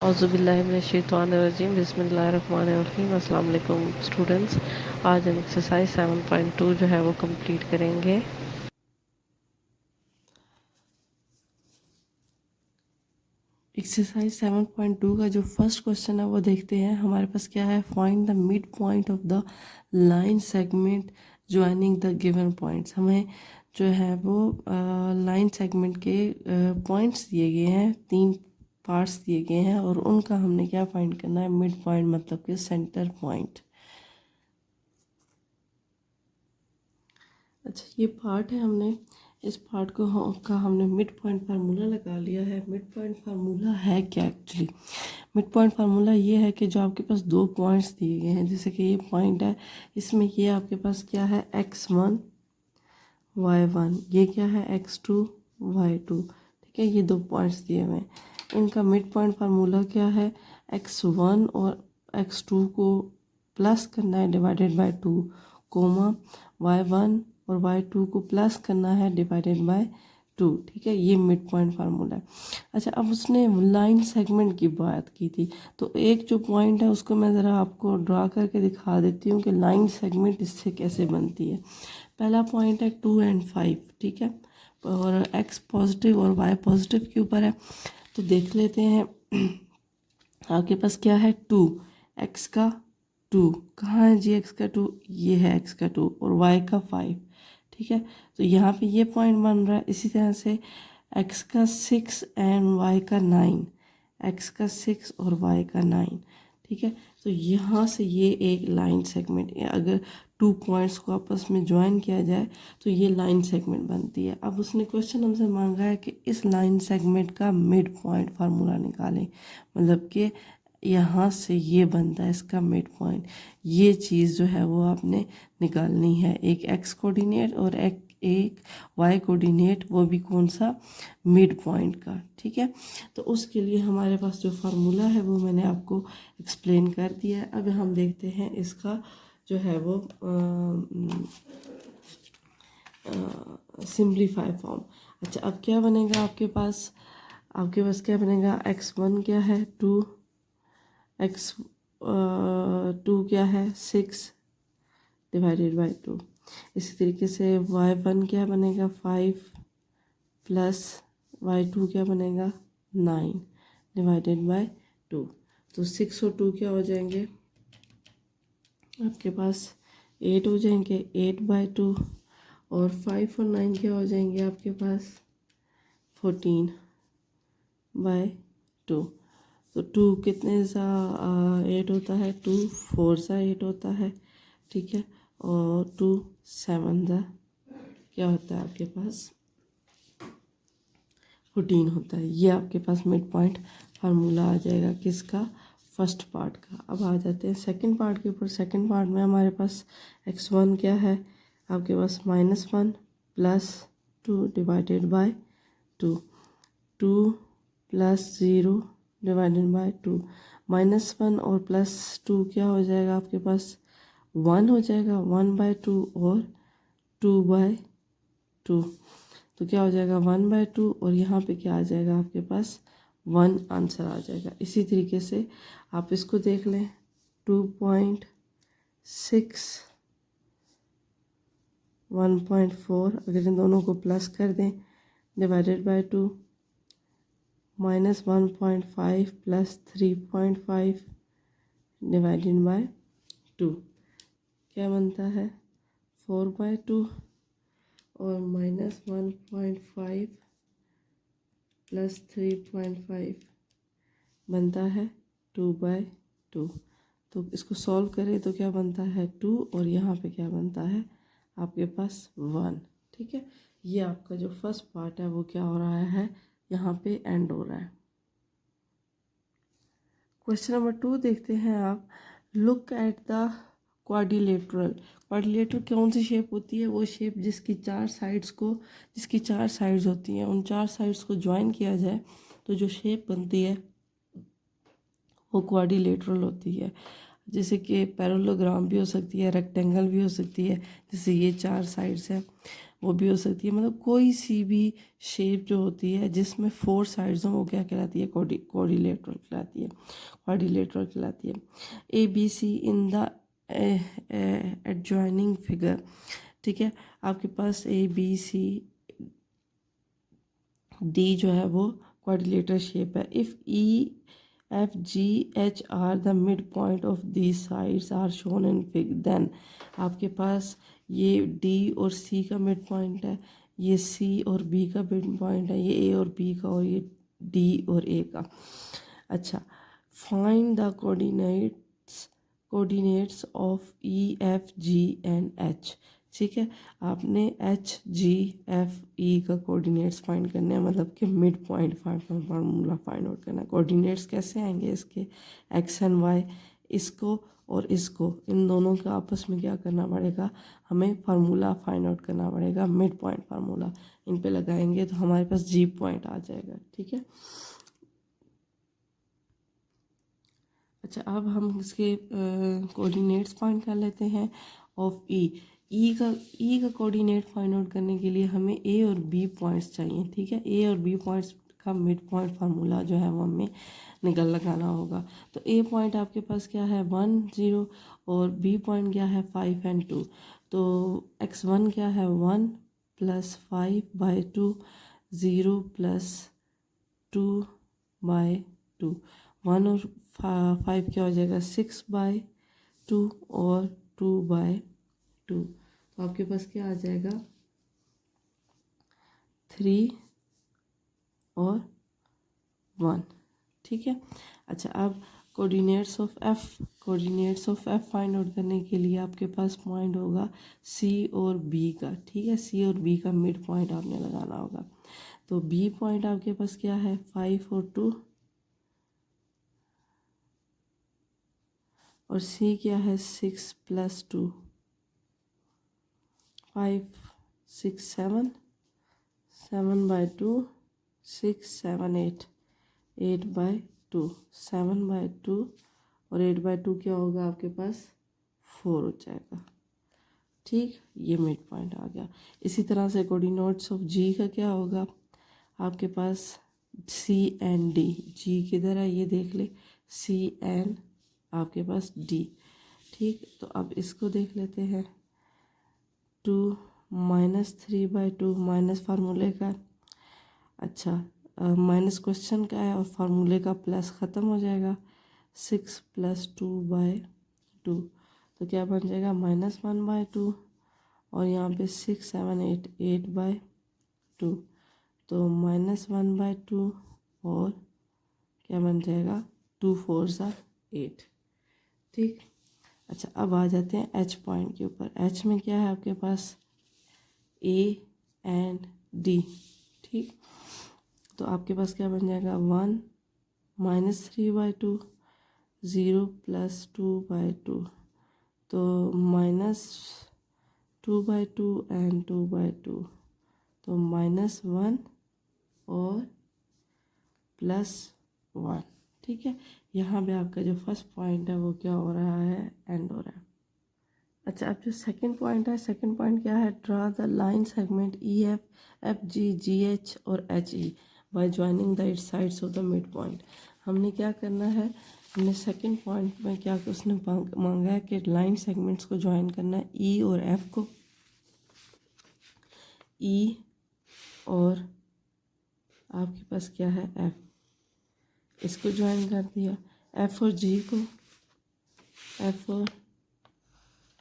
औज़ुबिल्लाहिमिनश्शैतानिर्रजीम बिस्मिल्लाहिर्रहमानिर्रहीम। अस्सलाम वालेकुम स्टूडेंट्स। आज हम एक्सरसाइज 7.2 जो है वो कंप्लीट करेंगे। एक्सरसाइज 7.2 का जो फर्स्ट क्वेश्चन है वो देखते हैं। हमारे पास क्या है, find the mid point of the line segment joining the given points. हमें जो है वो लाइन सेगमेंट के पॉइंट्स दिए गए हैं, 3 पार्ट्स दिए गए हैं और उनका हमने क्या फाइंड करना है, मिड पॉइंट मतलब कि सेंटर पॉइंट। अच्छा, ये पार्ट है, हमने इस पार्ट को का हमने मिड पॉइंट फार्मूला लगा लिया है। मिड पॉइंट फार्मूला है क्या एक्चुअली? मिड पॉइंट फार्मूला ये है कि जो आपके पास 2 पॉइंट्स दिए गए हैं, जैसे कि ये पॉइंट है, इसमें ये आपके पास क्या है, x1 y1, ये क्या है x2 y2। ठीक है, ये 2 पॉइंट्स दिए हुए हैं। इनका मिड पॉइंट फार्मूला क्या है, x1 और x2 को प्लस करना है डिवाइडेड बाय 2, कोमा y1 और y2 को प्लस करना है डिवाइडेड बाय 2। ठीक है, ये मिड पॉइंट फार्मूला है। अच्छा, अब उसने लाइन सेगमेंट की बात की थी, तो एक जो पॉइंट है उसको मैं ज़रा आपको ड्रा करके दिखा देती हूँ कि लाइन सेगमेंट इससे कैसे बनती है। पहला पॉइंट है 2 और 5, ठीक है, और x पॉजिटिव और y पॉजिटिव के ऊपर है। तो देख लेते हैं, आपके पास क्या है, 2, x का 2 कहाँ है जी, x का 2 ये है, x का 2 और y का 5। ठीक है, तो यहाँ पे ये पॉइंट बन रहा है। इसी तरह से x का 6 एंड y का 9, x का 6 और y का 9। ठीक है, तो यहाँ से ये एक लाइन सेगमेंट, अगर 2 पॉइंट्स को आपस में ज्वाइन किया जाए तो ये लाइन सेगमेंट बनती है। अब उसने क्वेश्चन हमसे मांगा है कि इस लाइन सेगमेंट का मिड पॉइंट फार्मूला निकालें, मतलब कि यहाँ से ये बनता है इसका मिड पॉइंट। ये चीज़ जो है वो आपने निकालनी है, एक x कोऑर्डिनेट और एक y कोऑर्डिनेट, वो भी कौन सा, मिड पॉइंट का। ठीक है, तो उसके लिए हमारे पास जो फार्मूला है वो मैंने आपको एक्सप्लेन कर दिया है। अब हम देखते हैं इसका जो है वो सिंप्लीफाई फॉर्म। अच्छा, अब क्या बनेगा आपके पास, क्या बनेगा, x1 क्या है 2, x2 क्या है 6 डिवाइडेड बाय 2। इसी तरीके से y1 क्या बनेगा 5 प्लस y2 क्या बनेगा 9 डिवाइडेड बाय 2। तो 6 और 2 क्या हो जाएंगे आपके पास, 8 हो जाएंगे, 8/2, और 5 और 9 क्या हो जाएंगे आपके पास 14/2। तो 2 कितने सा 8 होता है, 2 4 सा 8 होता है। ठीक है, और 2 7 सा क्या होता है आपके पास 14 होता है। ये आपके पास मिड पॉइंट फार्मूला आ जाएगा किसका, फर्स्ट पार्ट का। अब आ जाते हैं सेकंड पार्ट के ऊपर। सेकंड पार्ट में हमारे पास x1 क्या है आपके पास -1 plus 2 divided by 2, 2 plus 0 divided by 2, -1 और +2 क्या हो जाएगा आपके पास 1 हो जाएगा, 1/2 और 2/2, तो क्या हो जाएगा 1/2, और यहाँ पे क्या आ जाएगा आपके पास 1 आंसर आ जाएगा। इसी तरीके से आप इसको देख लें, 2.6 1.4, अगर इन दोनों को प्लस कर दें divided by 2, -1.5 plus 3.5 divided by 2, क्या बनता है 4/2, और -1.5 प्लस 3.5 बनता है 2/2। तो इसको सॉल्व करें तो क्या बनता है 2, और यहाँ पे क्या बनता है आपके पास 1। ठीक है, ये आपका जो फर्स्ट पार्ट है वो क्या हो रहा है, यहाँ पे एंड हो रहा है। क्वेश्चन नंबर 2 देखते हैं आप। Look at the quadrilateral. Quadrilateral कौन सी शेप होती है, वो शेप जिसकी 4 साइड्स होती हैं, उन 4 साइड्स को ज्वाइन किया जाए तो जो शेप बनती है वो क्वाड्रिलेटरल होती है। जैसे कि पैरेललोग्राम भी हो सकती है, रेक्टेंगल भी हो सकती है, जैसे ये 4 साइड्स हैं। वो भी हो सकती है। मतलब कोई सी भी शेप जो होती है जिसमें 4 साइड्स हों वो क्या कहलाती है, कोऑर्डिलेटरल कहलाती है, कोऑर्डिलेटरल कहलाती है। A B C in the adjoining figure, ठीक है। आपके पास ए बी सी डी जो है वो क्वाड्रिलेटरल शेप है। If E F G H are the mid point of the sides are shown in fig, then आपके पास ये डी और सी का मिड पॉइंट है, ये सी और बी का मिड पॉइंट है, ये ए और बी का, और ये डी और ए का। अच्छा, find the coordinates of E F ji and H, ठीक है। आपने एच जी एफ ई का कोऑर्डिनेट्स फाइंड करने हैं, मतलब कि mid point formula find out करना है। कोऑर्डिनेट्स कैसे आएंगे इसके, एक्स एंड वाई, इसको और इसको, इन दोनों का आपस में क्या करना पड़ेगा, हमें फार्मूला फाइंड आउट करना पड़ेगा, मिड पॉइंट फार्मूला। इन पे लगाएंगे तो हमारे पास जी पॉइंट आ जाएगा, ठीक है। अच्छा, अब हम इसके कोऑर्डिनेट्स फाइंड कर लेते हैं ऑफ ई का कोऑर्डिनेट फाइंड आउट करने के लिए हमें ए और बी पॉइंट्स चाहिए, ठीक है। ए और बी पॉइंट्स का मिड पॉइंट फार्मूला जो है वो हमें लगाना होगा। तो ए पॉइंट आपके पास क्या है 1 0, और बी पॉइंट क्या है 5 एंड 2। तो x1 क्या है 1 + 5/2, 0 + 2/2, 1 और 5 क्या हो जाएगा 6/2 और 2/2। तो आपके पास क्या आ जाएगा 3 और 1, ठीक है। अच्छा, अब coordinates of F find out करने के लिए आपके पास पॉइंट होगा सी और बी का, ठीक है। सी और बी का मिड पॉइंट आपने लगाना होगा। तो बी पॉइंट आपके पास क्या है 5 और 2, और सी क्या है 6 + 2, 5 6 7, 7/2, 6 7 8, 8/2, 7/2 और 8/2 क्या होगा आपके पास 4 हो जाएगा, ठीक। ये मिड पॉइंट आ गया। इसी तरह से कोऑर्डिनेट्स ऑफ जी का क्या होगा आपके पास सी एंड डी, जी किधर है ये देख ले, सी एंड आपके पास डी, ठीक। तो अब इसको देख लेते हैं, 2 -3/2 माइनस फार्मूले का, अच्छा माइनस क्वेश्चन का है और फार्मूले का प्लस ख़त्म हो जाएगा, 6 + 2/2, तो क्या बन जाएगा -1/2, और यहाँ पे 6 7 8 8/2, तो -1/2 और क्या बन जाएगा 2 4 8, ठीक। अच्छा, अब आ जाते हैं एच पॉइंट के ऊपर। एच में क्या है आपके पास ए एंड डी, ठीक। तो आपके पास क्या बन जाएगा 1 -3/2, 0 + 2/2, तो -2/2 एंड 2/2, तो -1 और +1, ठीक है। यहाँ पे आपका जो फर्स्ट पॉइंट है वो क्या हो रहा है, एंड हो रहा है। अच्छा, अब जो सेकंड पॉइंट है, सेकंड पॉइंट क्या है, draw the line segment E F G G H और H E by joining the its sides of the mid point. हमने क्या करना है, हमने सेकंड पॉइंट में क्या उसने मांगा है कि लाइन सेगमेंट्स को ज्वाइन करना है, ई और एफ को, ई और आपके पास क्या है एफ, इसको ज्वाइन कर दिया, एफ और जी को, एफ और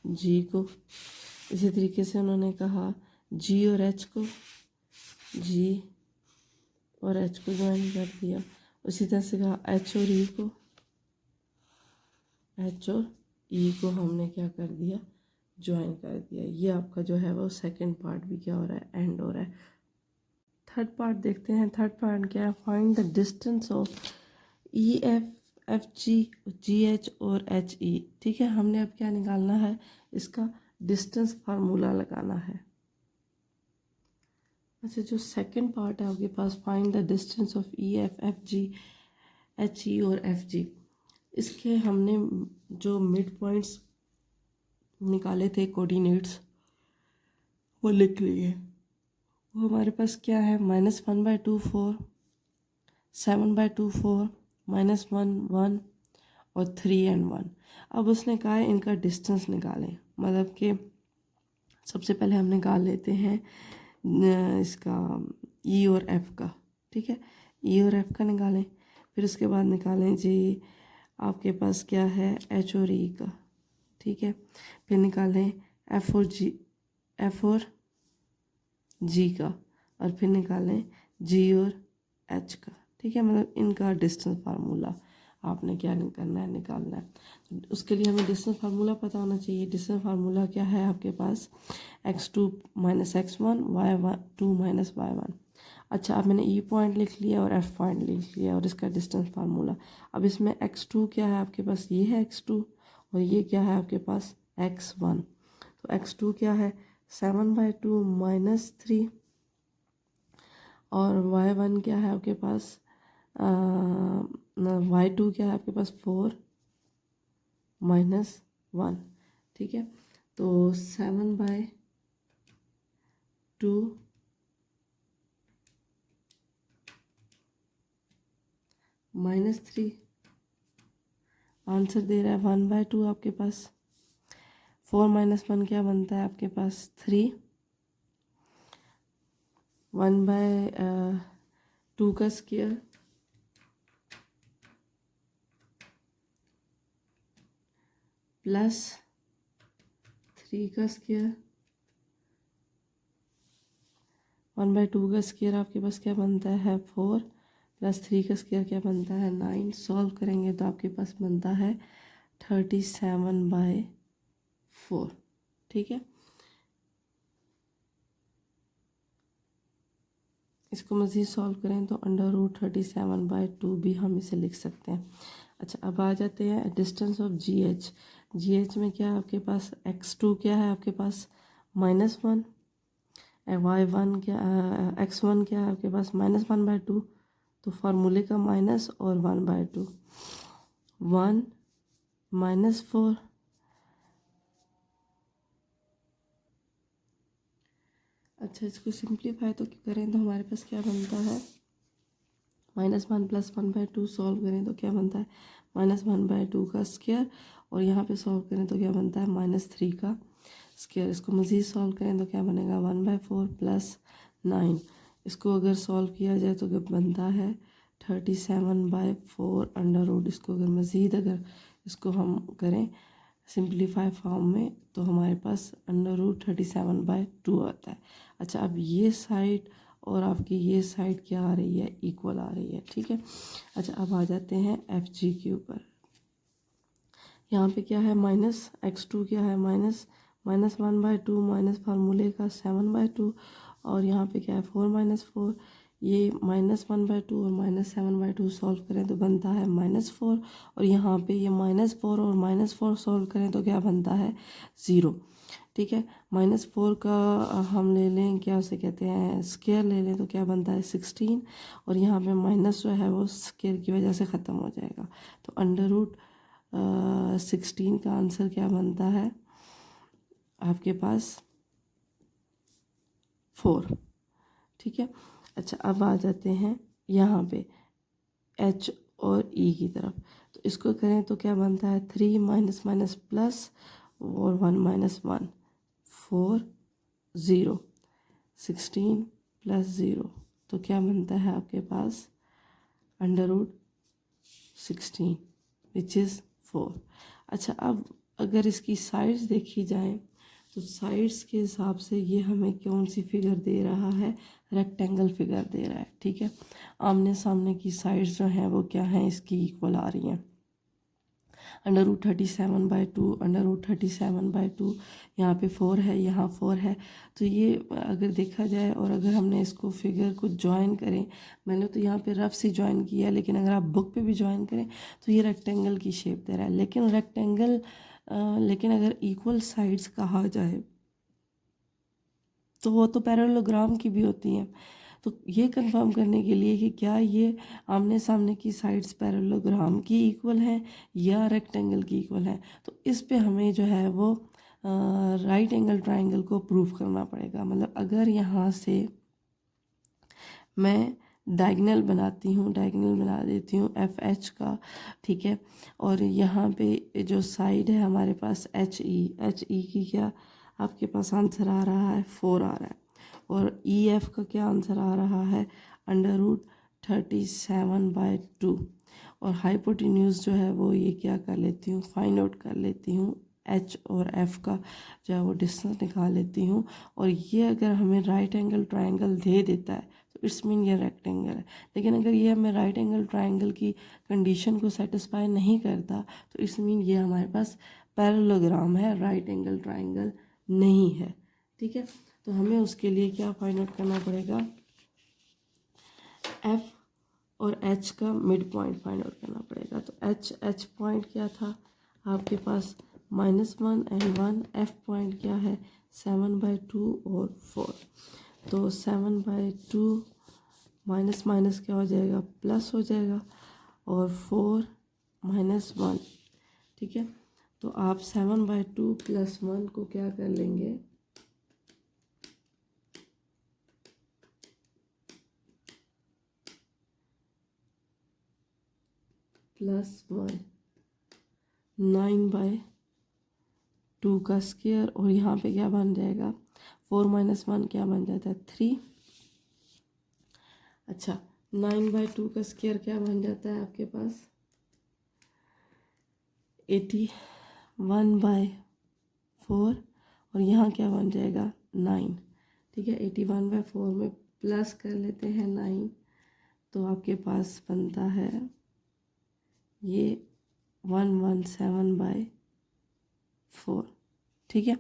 जी को। इसी तरीके से उन्होंने कहा जी और एच को, जी और एच को ज्वाइन कर दिया। उसी तरह से कहा एच और ई को, एच और ई को हमने क्या कर दिया, ज्वाइन कर दिया। ये आपका जो है वो सेकंड पार्ट भी क्या हो रहा है, एंड हो रहा है। थर्ड पार्ट देखते हैं। थर्ड पार्ट क्या है, find the distance of E F F G G H और एच ई, ठीक है। हमने अब क्या निकालना है, इसका डिस्टेंस फार्मूला लगाना है। अच्छा, जो सेकंड पार्ट है आपके पास, find the distance of E F F G H E और एफ जी, इसके हमने जो मिड पॉइंट्स निकाले थे कोऑर्डिनेट्स वो लिख लिए। वो हमारे पास क्या है, -1/2 4, 7/2 4, -1 1 और 3 and 1। अब उसने कहा है इनका डिस्टेंस निकालें, मतलब कि सबसे पहले हम निकाल लेते हैं इसका ई और एफ का, ठीक है। ई और एफ का निकालें, फिर उसके बाद निकालें जी आपके पास क्या है, एच और ई का, ठीक है। फिर निकालें एफ और जी का, और फिर निकालें जी और एच का, ठीक है। मतलब इनका डिस्टेंस फार्मूला आपने क्या करना है, निकालना है। उसके लिए हमें डिस्टेंस फार्मूला पता होना चाहिए। डिस्टेंस फार्मूला क्या है आपके पास, x2 - x1 y2 - y1। अच्छा, अब मैंने ई पॉइंट लिख लिया और एफ पॉइंट लिख लिया और इसका डिस्टेंस फार्मूला। अब इसमें x2 क्या है आपके पास, ये है x2, और ये क्या है आपके पास x1। तो x2 क्या है 7/2 -3, और y1 क्या है आपके पास, y2 क्या है आपके पास 4 -1, ठीक है। तो 7/2 -3, आंसर दे रहा है 1/2 आपके पास। 4 - 1 क्या बनता है आपके पास 3, 1/2 का स्क्वायर प्लस 3 का स्क्वायर, 1/2 का स्क्वायर आपके पास क्या बनता है 4, प्लस 3 का स्क्वायर क्या बनता है 9। सॉल्व करेंगे तो आपके पास बनता है 37/4, ठीक है। इसको मज़ीद सॉल्व करें तो √37/2 भी हम इसे लिख सकते हैं। अच्छा, अब आ जाते हैं डिस्टेंस ऑफ GH। GH में क्या है आपके पास, x2 क्या है आपके पास -1, y1 क्या, x1 क्या है आपके पास -1/2, तो फार्मूले का माइनस और 1/2, 1 -4, अच्छा इसको सिंप्लीफाई तो करें तो हमारे पास क्या बनता है, -1 + 1/2 सॉल्व करें तो क्या बनता है -1/2 का स्क्वायर, और यहाँ पे सॉल्व करें तो क्या बनता है -3 का स्क्वायर। इसको मज़ीद सॉल्व करें तो क्या बनेगा 1/4 + 9। इसको अगर सॉल्व किया जाए तो क्या बनता है 37/4 √। इसको अगर मज़ीद अगर इसको हम करें सिंप्लीफाई फॉर्म में तो हमारे पास √37/2 आता है। अच्छा, अब ये साइड और आपकी ये साइड क्या आ रही है, इक्वल आ रही है, ठीक है। अच्छा, अब आ जाते हैं FG के ऊपर। यहाँ पे क्या है -x2 क्या है -1/2 माइनस फार्मूले का 7/2, और यहाँ पे क्या है 4 - 4, ये -1/2 और -7/2 सॉल्व करें तो बनता है -4, और यहाँ पे ये -4 और -4 सॉल्व करें तो क्या बनता है 0, ठीक है। -4 का हम ले लें, क्या उसे कहते हैं स्क्वायर ले लें तो क्या बनता है 16, और यहाँ पे माइनस जो है वो स्क्वायर की वजह से ख़त्म हो जाएगा। तो √16 का आंसर क्या बनता है आपके पास 4, ठीक है। अच्छा, अब आ जाते हैं यहाँ पे H और E की तरफ। तो इसको करें तो क्या बनता है 3 - प्लस और 1 - 1 4 0, 16 + 0, तो क्या बनता है आपके पास √16 विच इज़ 4। अच्छा, अब अगर इसकी साइड्स देखी जाए तो साइड्स के हिसाब से ये हमें कौन सी फिगर दे रहा है, रेक्टेंगल फिगर दे रहा है, ठीक है। आमने सामने की साइड्स जो हैं वो क्या हैं, इसकी इक्वल आ रही हैं। √37/2, √37/2, यहाँ पे 4 है, यहाँ 4 है। तो ये अगर देखा जाए और अगर हमने इसको फिगर को ज्वाइन करें, मैंने तो यहाँ पे रफ सी ज्वाइन किया है, लेकिन अगर आप बुक पे भी ज्वाइन करें तो ये रेक्टेंगल की शेप दे रहा है। लेकिन रेक्टेंगल लेकिन अगर इक्वल साइड्स कहा जाए तो वो तो पैरेललोग्राम की भी होती हैं। तो ये कंफर्म करने के लिए कि क्या ये आमने सामने की साइड्स पैरेललोग्राम की इक्वल हैं या रेक्टेंगल की इक्वल हैं, तो इस पे हमें जो है वो राइट एंगल ट्रायंगल को प्रूफ करना पड़ेगा। मतलब अगर यहाँ से मैं डायगनल बनाती हूँ, डायगनल बना देती हूँ एफ एच का, ठीक है। और यहाँ पे जो साइड है हमारे पास एच ई की क्या आपके पास आंसर आ रहा है 4 आ रहा है। और ई एफ का क्या आंसर आ रहा है √37/2। और हाइपोटेन्यूज जो है वो ये क्या कर लेती हूँ, फाइंड आउट कर लेती हूँ, एच और एफ का जो है वो डिस्टेंस निकाल लेती हूँ। और ये अगर हमें राइट एंगल ट्राइंगल दे देता है तो इट्स मीन ये रेक्टेंगल है। लेकिन अगर ये हमें राइट एंगल ट्राइंगल की कंडीशन को सेटिस्फाई नहीं करता तो इट्स मीन ये हमारे पास पैरेललोग्राम है, राइट एंगल ट्राइंगल नहीं है, ठीक है। तो हमें उसके लिए क्या फाइंड आउट करना पड़ेगा, एफ और एच का मिड पॉइंट फाइंड आउट करना पड़ेगा। तो एच पॉइंट क्या था आपके पास -1 एंड 1, एफ पॉइंट क्या है 7/2 और 4। तो 7/2 माइनस माइनस क्या हो जाएगा, प्लस हो जाएगा, और 4 -1, ठीक है। तो आप 7/2 + 1 को क्या कर लेंगे, +1, 9/2 का स्क्वायर। और यहाँ पे क्या बन जाएगा, 4 - 1 क्या बन जाता है 3। अच्छा 9/2 का स्क्वायर क्या बन जाता है आपके पास 81/4। और यहाँ क्या बन जाएगा 9, ठीक है। 81/4 में प्लस कर लेते हैं 9, तो आपके पास बनता है ये 117/4, ठीक है।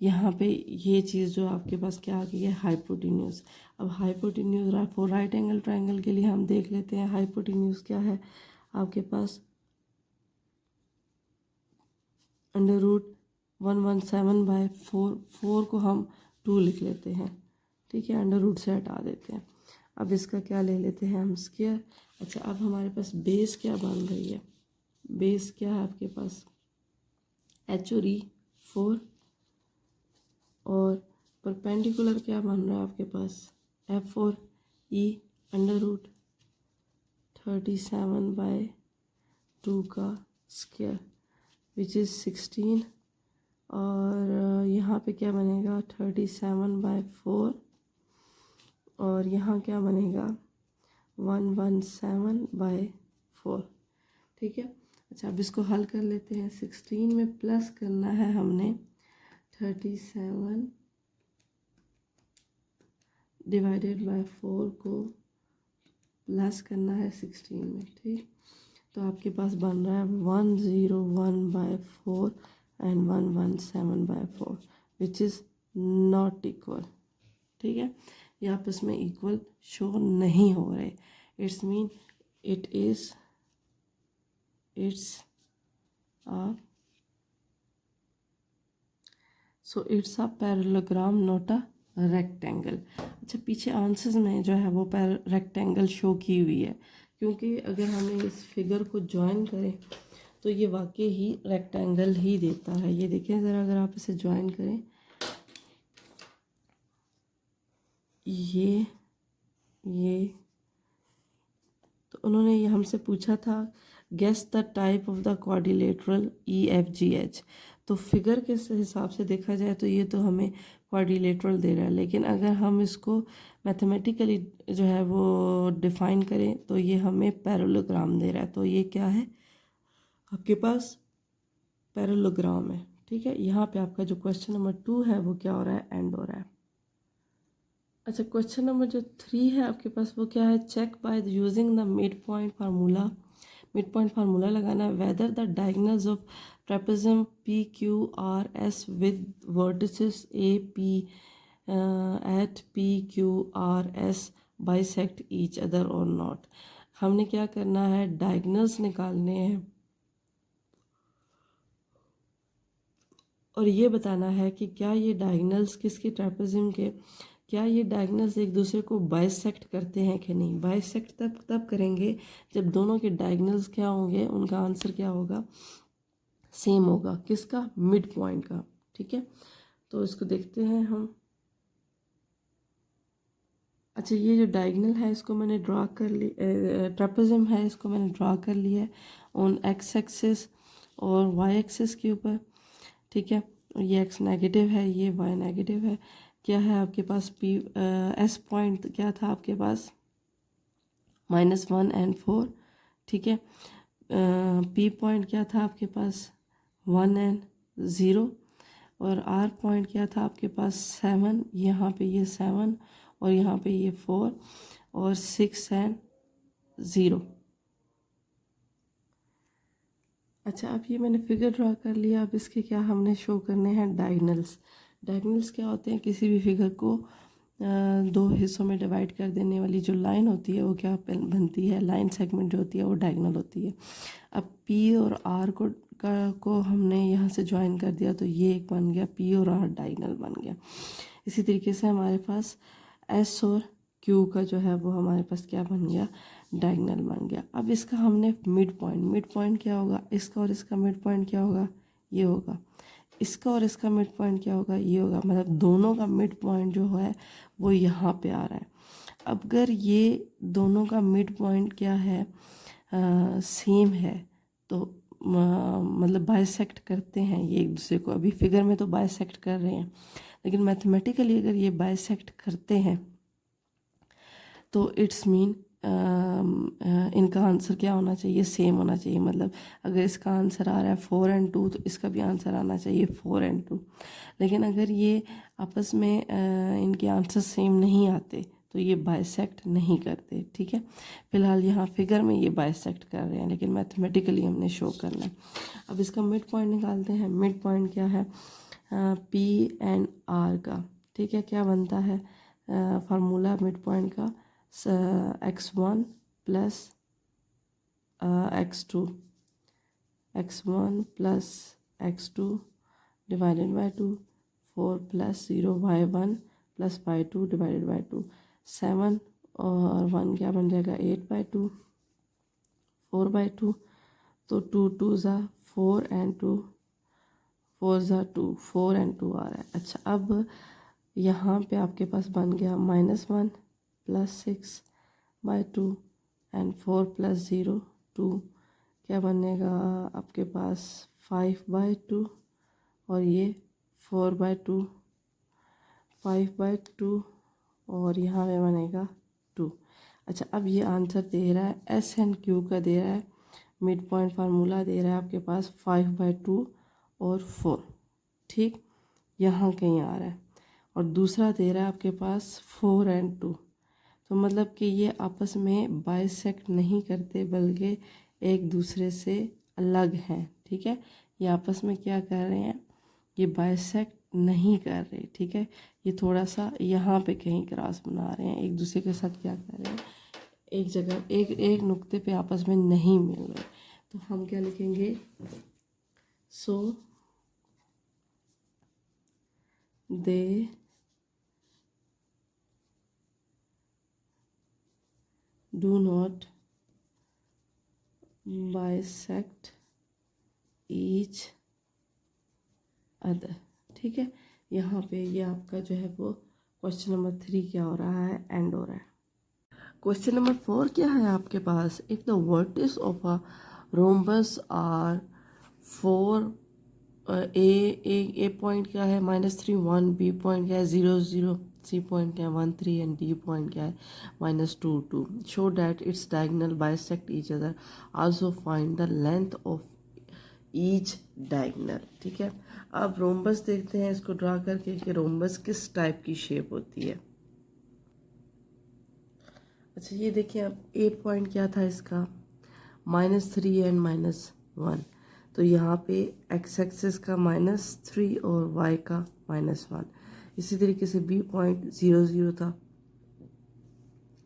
यहाँ पे ये चीज़ जो आपके पास क्या आ गई है हाइपोटेन्यूज। अब hypotenuse for right angle triangle के लिए हम देख लेते हैं हाइपोटेन्यूज क्या है आपके पास, √117/4, 4 को हम 2 लिख लेते हैं, ठीक है, √ से हटा देते हैं। अब इसका क्या ले लेते हैं हम स्क्वायर। अच्छा अब हमारे पास बेस क्या बन रही है, बेस क्या है आपके पास एच और ई 4, और परपेंडिकुलर क्या बन रहा है आपके पास एफ और ई √37/2 का स्क्वायर विच इज़ 16। और यहाँ पे क्या बनेगा 37/4, और यहाँ क्या बनेगा 117/4, ठीक है। अच्छा अब इसको हल कर लेते हैं। 16 में प्लस करना है हमने 37 /4 को प्लस करना है 16 में, ठीक। तो आपके पास बन रहा है 101/4 and 117/4 which is not equal, ठीक है। ये आपस में इक्वल शो नहीं हो रहे, it's mean it's a parallelogram not a rectangle. अच्छा पीछे आंसर्स में जो है वो रेक्टेंगल शो की हुई है, क्योंकि अगर हमें इस फिगर को ज्वाइन करें तो ये वाकई ही रेक्टेंगल ही देता है। ये देखें ज़रा, अगर आप इसे ज्वाइन करें, ये तो उन्होंने ये हमसे पूछा था guess the type of the quadrilateral EFGH। तो फिगर के हिसाब से देखा जाए तो ये तो हमें क्वाड्रिलेटरल दे रहा है, लेकिन अगर हम इसको मैथमेटिकली जो है वो डिफाइन करें तो ये हमें पैरेललोग्राम दे रहा है। तो ये क्या है आपके पास पैरेललोग्राम है, ठीक है। यहाँ पे आपका जो क्वेश्चन नंबर 2 है वो क्या हो रहा है, एंड हो रहा है। अच्छा क्वेश्चन नंबर जो 3 है आपके पास वो क्या है, check by using the mid point formula. Mid point formula लगाना है whether the diagonals of trapezium PQRS with vertices AP at PQRS bisect each other और नॉट। हमने क्या करना है, डायगोनल्स निकालने हैं और ये बताना है कि क्या ये डायगोनल्स किसके ट्रेपेजियम के, क्या ये डायगोनल्स एक दूसरे को बाइसेक्ट करते हैं कि नहीं। बाइसेक्ट तब करेंगे जब दोनों के डायगोनल्स क्या होंगे, उनका आंसर क्या होगा, सेम होगा, किसका, मिड पॉइंट का, ठीक है। तो इसको देखते हैं हम। अच्छा, ये जो डायगनल है इसको मैंने ड्रा कर ली, ट्रेपेजियम है इसको मैंने ड्रा कर लिया है ऑन एक्स एक्सिस और वाई एक्सिस के ऊपर, ठीक है। ये एक्स नेगेटिव है, ये वाई नेगेटिव है। क्या है आपके पास पी एस पॉइंट क्या था आपके पास, -1 and 4, ठीक है। पी पॉइंट क्या था आपके पास, 1 and 0। और आर पॉइंट क्या था आपके पास, 7, यहाँ पे ये 7 और यहाँ पे ये 4 और 6 and 0। अच्छा, अब ये मैंने फिगर ड्रा कर लिया। अब इसके क्या हमने शो करने हैं डायगनल्स। डायगनल्स क्या होते हैं, किसी भी फिगर को दो हिस्सों में डिवाइड कर देने वाली जो लाइन होती है वो क्या बनती है, लाइन सेगमेंट जो होती है वो डायगनल होती है। अब पी और आर को हमने यहाँ से ज्वाइन कर दिया तो ये एक बन गया, पी और आर डायगनल बन गया। इसी तरीके से हमारे पास एस और क्यू का जो है वो हमारे पास क्या बन गया, डायगनल बन गया। अब इसका हमने मिड पॉइंट क्या होगा, इसका और इसका मिड पॉइंट क्या होगा, ये होगा। इसका और इसका मिड पॉइंट क्या होगा, ये होगा। मतलब दोनों का मिड पॉइंट जो है वो यहाँ पे आ रहा है। अब अगर ये दोनों का मिड पॉइंट क्या है, सेम है, तो मतलब बाइसेक्ट करते हैं ये एक दूसरे को। अभी फिगर में तो बाइसेक्ट कर रहे हैं, लेकिन मैथमेटिकली अगर ये बाइसेक्ट करते हैं तो इट्स मीन इनका आंसर क्या होना चाहिए, सेम होना चाहिए। मतलब अगर इसका आंसर आ रहा है 4 and 2 तो इसका भी आंसर आना चाहिए 4 and 2। लेकिन अगर ये आपस में इनके आंसर सेम नहीं आते तो ये बाइसेक्ट नहीं करते, ठीक है। फिलहाल यहाँ फिगर में ये बाइसेक्ट कर रहे हैं, लेकिन मैथमेटिकली हमने शो करना है। अब इसका मिड पॉइंट निकालते हैं। मिड पॉइंट क्या है, पी एंड आर का, ठीक है। क्या बनता है फार्मूला मिड पॉइंट का, x1 plus x2, x1 plus x2 divided by 2, 4 plus 0 y1 plus y2 divided by 2, 7 और 1 क्या बन जाएगा, 8/2, 4/2। तो 2 2 ज़ा 4 and 2 4 ज़ा 2, 4 and 2 आ रहा है। अच्छा, अब यहाँ पे आपके पास बन गया -1 प्लस 6/2 एंड 4 प्लस 0 2, क्या बनेगा आपके पास 5/2 और ये 4/2, 5/2 और यहाँ पे बनेगा 2। अच्छा, अब ये आंसर दे रहा है एस एंड क्यू का, दे रहा है मिड पॉइंट फार्मूला दे रहा है आपके पास 5/2 और 4, ठीक, यहाँ कहीं आ रहा है। और दूसरा दे रहा है आपके पास 4 and 2। तो मतलब कि ये आपस में बाइसेक्ट नहीं करते बल्कि एक दूसरे से अलग हैं, ठीक है। ये आपस में क्या कर रहे हैं, ये बाइसेक्ट नहीं कर रहे, ठीक है। ये थोड़ा सा यहाँ पे कहीं क्रॉस बना रहे हैं, एक दूसरे के साथ क्या कर रहे हैं, एक जगह एक नुक्ते पे आपस में नहीं मिल रहे। तो हम क्या लिखेंगे, सो दे do not bisect each other, ठीक है। यहाँ पे ये आपका जो है वो क्वेश्चन नंबर 3 क्या हो रहा है, एंड हो रहा है। क्वेश्चन नंबर 4 क्या है आपके पास, if the vertices of a rhombus are 4, A point क्या है -3 1, बी पॉइंट क्या है 0 0, सी पॉइंट क्या है 1 3 एंड डी पॉइंट क्या है -2 2। Show that its diagonal bisect each other, also find the length of each diagonal, ठीक है। अब रोम्बस देखते हैं इसको ड्रा करके कि रोम्बस किस टाइप की शेप होती है। अच्छा, ये देखिए अब ए पॉइंट क्या था इसका, -3 एंड -1। तो यहाँ पे एक्स एक्सिस का -3 और वाई का -1। इसी तरीके से बी पॉइंट 0 0 था।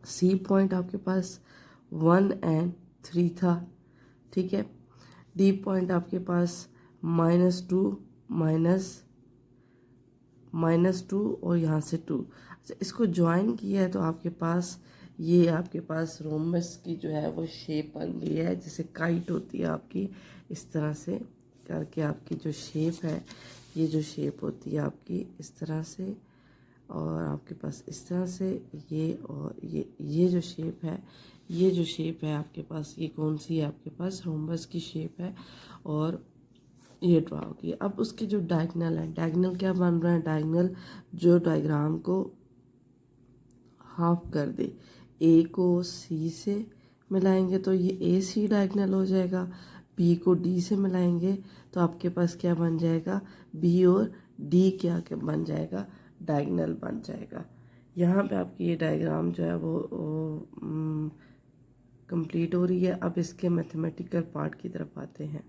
सी पॉइंट आपके पास 1 and 3 था, ठीक है। डी पॉइंट आपके पास -2 -2 और यहाँ से 2। अच्छा, इसको ज्वाइन किया है तो आपके पास ये आपके पास रोम्बस की जो है वो शेप बन गई है, जैसे काइट होती है आपकी, इस तरह से करके आपकी जो शेप है, ये जो शेप होती है आपकी इस तरह से और आपके पास इस तरह से ये और ये जो शेप है, ये जो शेप है आपके पास, ये कौन सी है आपके पास, रोम्बस की शेप है और ये ड्रा होगी। अब उसके जो डायगनल है, डायगनल क्या बन रहा है, डायगनल जो डायग्राम को हाफ कर दे, ए को सी से मिलाएंगे तो ये ए सी डायगनल हो जाएगा, बी को डी से मिलाएंगे तो आपके पास क्या बन जाएगा, बी और डी क्या क्या बन जाएगा, डायगनल बन जाएगा। यहाँ पे आपकी ये डायग्राम जो है वो कंप्लीट हो रही है। अब इसके मैथमेटिकल पार्ट की तरफ आते हैं।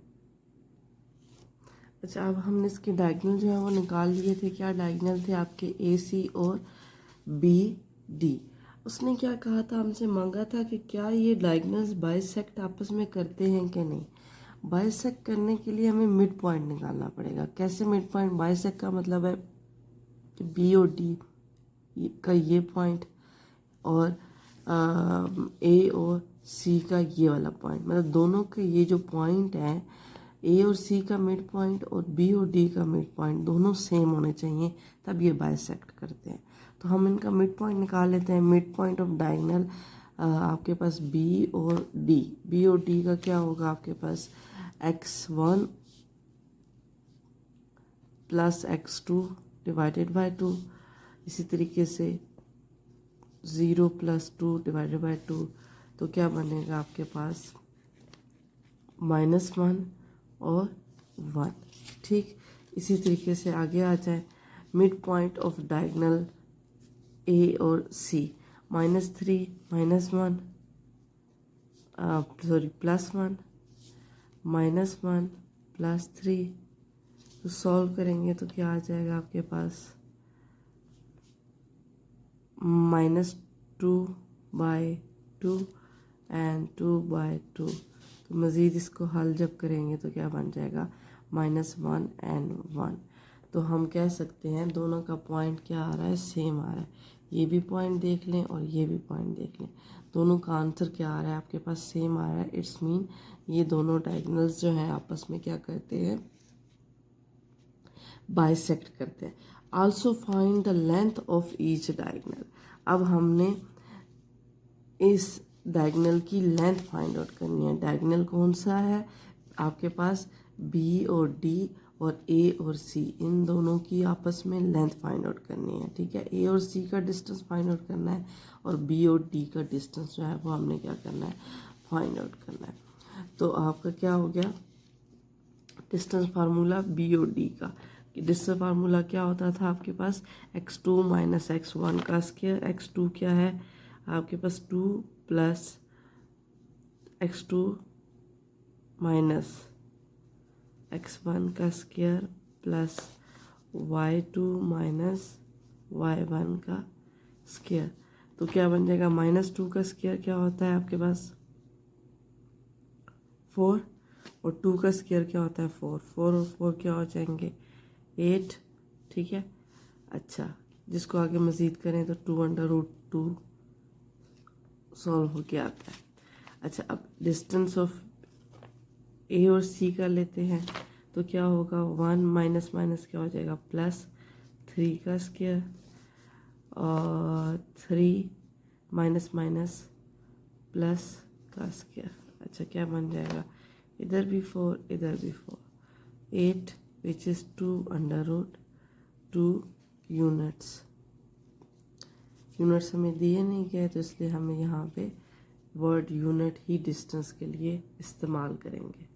अच्छा, अब हमने इसके डायगनल जो है वो निकाल लिए थे। क्या डायगनल थे आपके, ए सी और बी डी। उसने क्या कहा था, हमसे मांगा था कि क्या ये डायगनल्स बाइसेक्ट आपस में करते हैं कि नहीं। बाइसेक्ट करने के लिए हमें मिड पॉइंट निकालना पड़ेगा। कैसे मिड पॉइंट, बाइसेक्ट का मतलब है कि बी और डी का ये पॉइंट और ए और सी का ये वाला पॉइंट, मतलब दोनों के ये जो पॉइंट हैं, ए और सी का मिड पॉइंट और बी और डी का मिड पॉइंट दोनों सेम होने चाहिए, तब ये बाइसेक्ट करते हैं। तो हम इनका मिड पॉइंट निकाल लेते हैं। मिड पॉइंट ऑफ डायगोनल आपके पास बी और डी, बी और डी का क्या होगा आपके पास, x1 plus x2 divided by 2। इसी तरीके से 0 प्लस 2 डिवाइडेड बाय 2, तो क्या बनेगा आपके पास -1 और 1। ठीक, इसी तरीके से आगे आ जाए। Mid point of diagonal A और सी, -3 -1 +1 -1 +3। तो सॉल्व करेंगे तो क्या आ जाएगा आपके पास, -2/2 एंड 2/2। तो मज़ीद इसको हल जब करेंगे तो क्या बन जाएगा, -1 एंड 1। तो हम कह सकते हैं दोनों का पॉइंट क्या आ रहा है, सेम आ रहा है। ये भी पॉइंट देख लें और ये भी पॉइंट देख लें, दोनों का आंसर क्या आ रहा है आपके पास, सेम आ रहा है। इट्स मीन ये दोनों डायगोनल्स जो हैं आपस में क्या करते हैं, बाइसेक्ट करते हैं। Also find the length of each diagonal. अब हमने इस डायगोनल की लेंथ फाइंड आउट करनी है। डायगोनल कौन सा है आपके पास, बी और डी और ए और सी, इन दोनों की आपस में लेंथ फाइंड आउट करनी है। ठीक है, ए और सी का डिस्टेंस फाइंड आउट करना है और बी और डी का डिस्टेंस जो है वो हमने क्या करना है, फाइंड आउट करना है। तो आपका क्या हो गया, डिस्टेंस फार्मूला बी और डी का, डिस्टेंस फार्मूला क्या होता था आपके पास, x2 - x1 का स्क्वायर। x2 क्या है आपके पास, 2 प्लस x2 माइनस x1 का square plus y2 minus y1 का स्क्वायर। तो क्या बन जाएगा, -2 का स्क्वायर क्या होता है आपके पास, 4, और 2 का स्क्वायर क्या होता है, 4 और 4 क्या हो जाएंगे, 8। ठीक है, अच्छा जिसको आगे मज़ीद करें तो 2/√2 सॉल्व हो के आता है। अच्छा, अब डिस्टेंस ऑफ ए और सी का लेते हैं तो क्या होगा, 1 माइनस माइनस क्या हो जाएगा, +3 का स्क्वायर और 3 माइनस माइनस प्लस का स्क्वायर। अच्छा क्या बन जाएगा, इधर भी 4 इधर भी 4, 8 विच इज़ 2/√2 यूनिट्स। यूनिट्स हमें दिए नहीं गए तो इसलिए हमें यहाँ पे वर्ड यूनिट ही डिस्टेंस के लिए इस्तेमाल करेंगे।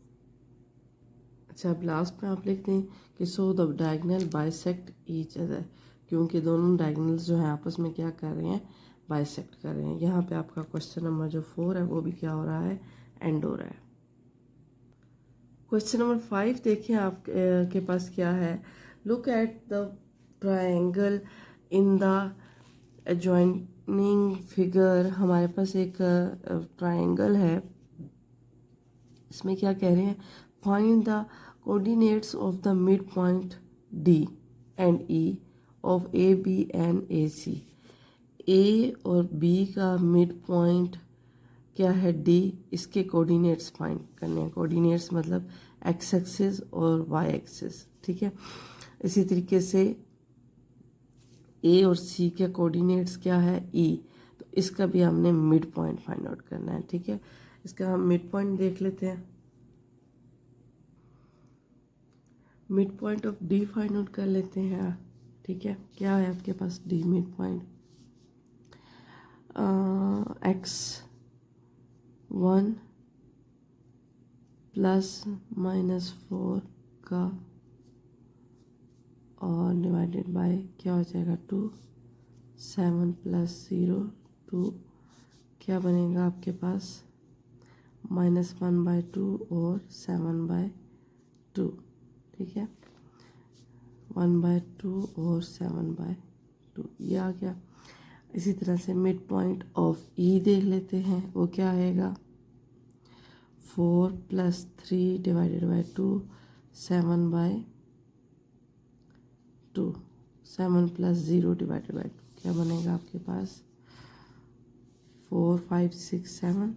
अच्छा, अब लास्ट में आप लिखते हैं कि so the diagonal bisect each other, क्योंकि दोनों डायगोनल्स जो हैं आपस में क्या कर रहे हैं, बाइसेक्ट कर रहे हैं। यहाँ पे आपका क्वेश्चन नंबर जो 4 है वो भी क्या हो रहा है, एंड हो रहा है। क्वेश्चन नंबर 5 देखिए आप के पास क्या है, look at the triangle in the adjoining figure. हमारे पास एक ट्रायंगल है, इसमें क्या कह रहे हैं, find the coordinates of the mid point D and E of A B and A C. A और बी का मिड पॉइंट क्या है, डी, इसके कोऑर्डिनेट्स फाइंड करने हैं। कोऑर्डिनेट्स मतलब एक्स एक्सिस और वाई एक्सिस। ठीक है, इसी तरीके से ए और सी के कोऑर्डिनेट्स क्या है ई, तो इसका भी हमने मिड पॉइंट फाइंड आउट करना है। ठीक है, इसका हम मिड पॉइंट देख लेते हैं। Mid point of D find out कर लेते हैं। ठीक है, क्या है आपके पास डी मिड पॉइंट, x1 ±4 का और डिवाइडेड बाय क्या हो जाएगा 2, 7 + 0 2, क्या बनेगा आपके पास -1/2 और 7/2। ठीक है, 1/2 और 7/2 ये आ गया। इसी तरह से मिड पॉइंट ऑफ ई देख लेते हैं, वो क्या आएगा 4 + 3 डिवाइडेड बाय 2 7/2, 7 + 0 डिवाइडेड बाय 2 क्या बनेगा आपके पास 4 5 6 7,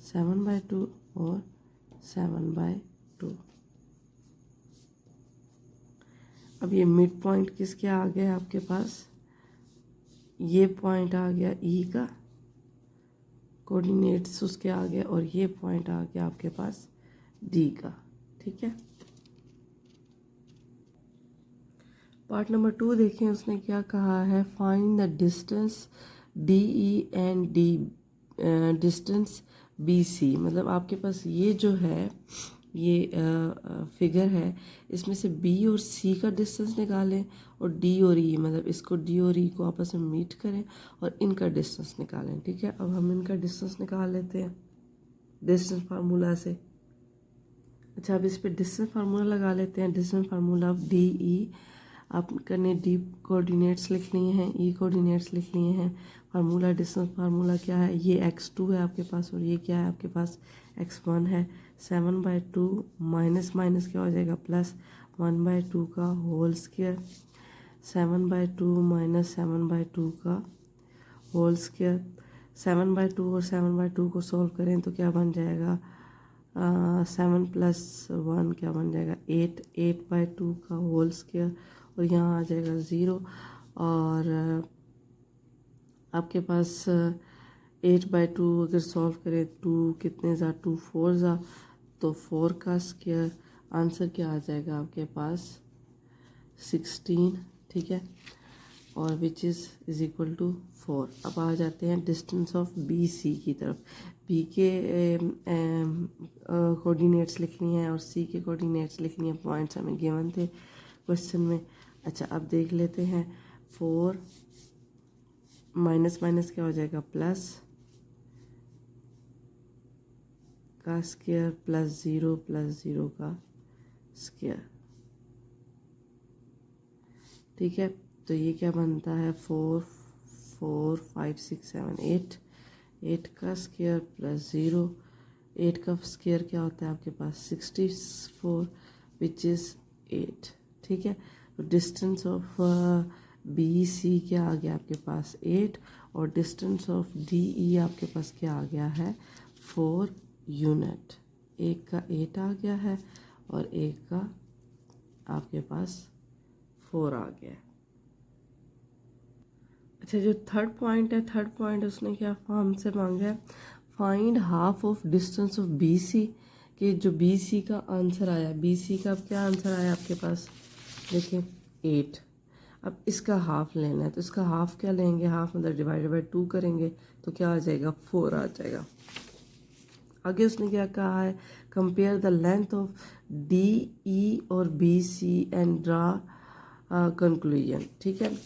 7/2 और 7/2। अब ये मिड पॉइंट किसके आ गया आपके पास, ये पॉइंट आ गया ई का, कोऑर्डिनेट्स उसके आ गया, और ये पॉइंट आ गया आपके पास डी का। ठीक है, पार्ट नंबर 2 देखें, उसने क्या कहा है, find the distance D E and D distance B C. मतलब आपके पास ये जो है ये फिगर है, इसमें से बी और सी का डिस्टेंस निकालें और डी और ई, मतलब इसको डी और ई को आपस में मीट करें और इनका डिस्टेंस निकालें। ठीक है, अब हम इनका डिस्टेंस निकाल लेते हैं डिस्टेंस फार्मूला से। अच्छा, अब इस पर डिस्टेंस फार्मूला लगा लेते हैं। डिस्टेंस फार्मूला ऑफ डी ई, आपने ने डी कोऑर्डिनेट्स लिख लिए हैं, ई कोऑर्डिनेट्स लिख लिए हैं। फार्मूला डिस्टेंस फार्मूला क्या है, ये x2 है आपके पास और ये क्या है आपके पास x1 है। 7/2 माइनस माइनस क्या हो जाएगा प्लस 1/2 का होल स्क्वायर, 7/2 - 7/2 का होल स्क्वायर। 7/2 और 7/2 को सॉल्व करें तो क्या बन जाएगा 7 + 1 क्या बन जाएगा 8, 8/2 का होल स्क्वायर, और यहाँ आ जाएगा 0। और आपके पास 8/2 अगर सॉल्व करें 2 कितने ज़ा 2 4 ज़ा, तो 4 का स्क्वायर, आंसर क्या आ जाएगा आपके पास 16। ठीक है, और विच इज़ इक्वल टू 4। अब आ जाते हैं डिस्टेंस ऑफ बी सी की तरफ। बी के कोऑर्डिनेट्स लिखनी है और सी के कोऑर्डिनेट्स लिखनी है, पॉइंट्स हमें गिवन थे क्वेश्चन में। अच्छा, अब देख लेते हैं 4 माइनस माइनस क्या हो जाएगा प्लस का स्क्वायर प्लस 0 का स्क्वायर। ठीक है, तो ये क्या बनता है 4 4 5 6 7 8, 8 का स्क्वायर प्लस 0, 8 का स्क्वायर क्या होता है आपके पास 64 विच इज़ 8। ठीक है, तो डिस्टेंस ऑफ बी सी क्या आ गया आपके पास 8, और डिस्टेंस ऑफ डी ई आपके पास क्या आ गया है 4 यूनिट। एक का 8 आ गया है और एक का आपके पास 4 आ गया। अच्छा, जो थर्ड पॉइंट है, थर्ड पॉइंट उसने क्या हमसे मांगा है, find half of distance of B C. कि जो बी सी का आंसर आया, बी सी का क्या आंसर आया आपके पास देखिए 8। अब इसका हाफ लेना है, तो इसका हाफ क्या लेंगे, हाफ मतलब डिवाइडेड बाय 2 करेंगे तो क्या आ जाएगा 4 आ जाएगा। आगे उसने क्या कहा है, compare the length of D E और B C and draw conclusion. ठीक है,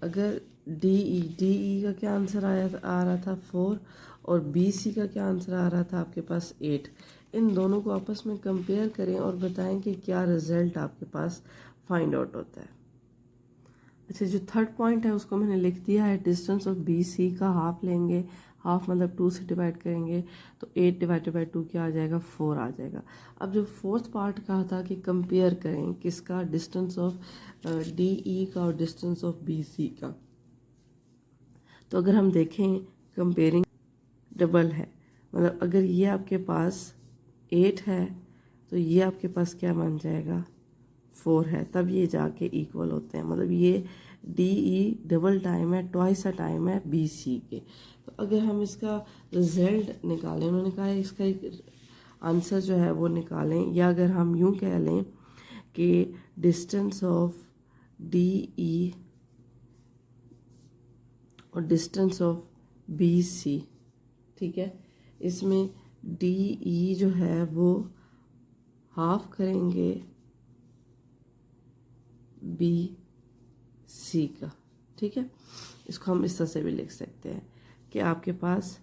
अगर डी ई का क्या आंसर आ रहा था 4 और बी सी का क्या आंसर आ रहा था आपके पास 8। इन दोनों को आपस में कंपेयर करें और बताएं कि क्या रिजल्ट आपके पास फाइंड आउट होता है। अच्छा, जो थर्ड पॉइंट है उसको मैंने लिख दिया है, डिस्टेंस ऑफ बी सी का हाफ लेंगे, हाफ मतलब 2 से डिवाइड करेंगे तो 8 डिवाइडेड बाय 2 क्या आ जाएगा 4 आ जाएगा। अब जो फोर्थ पार्ट कहा था कि कंपेयर करें किसका, डिस्टेंस ऑफ डी ई का और डिस्टेंस ऑफ बी सी का, तो अगर हम देखें कंपेयरिंग डबल है, मतलब अगर ये आपके पास 8 है तो ये आपके पास क्या बन जाएगा 4 है, तब ये जाके इक्वल होते हैं। मतलब ये डी ई डबल टाइम है, ट्वाइस अ टाइम है बी सी के। तो अगर हम इसका रिजल्ट निकालें, उन्होंने कहा है इसका एक आंसर जो है वो निकालें, या अगर हम यूँ कह लें कि डिस्टेंस ऑफ डी ई और डिस्टेंस ऑफ बी सी, ठीक है, इसमें डी ई जो है वो हाफ करेंगे बी सी का, ठीक है। इसको हम इस तरह से भी लिख सकते हैं कि आपके पास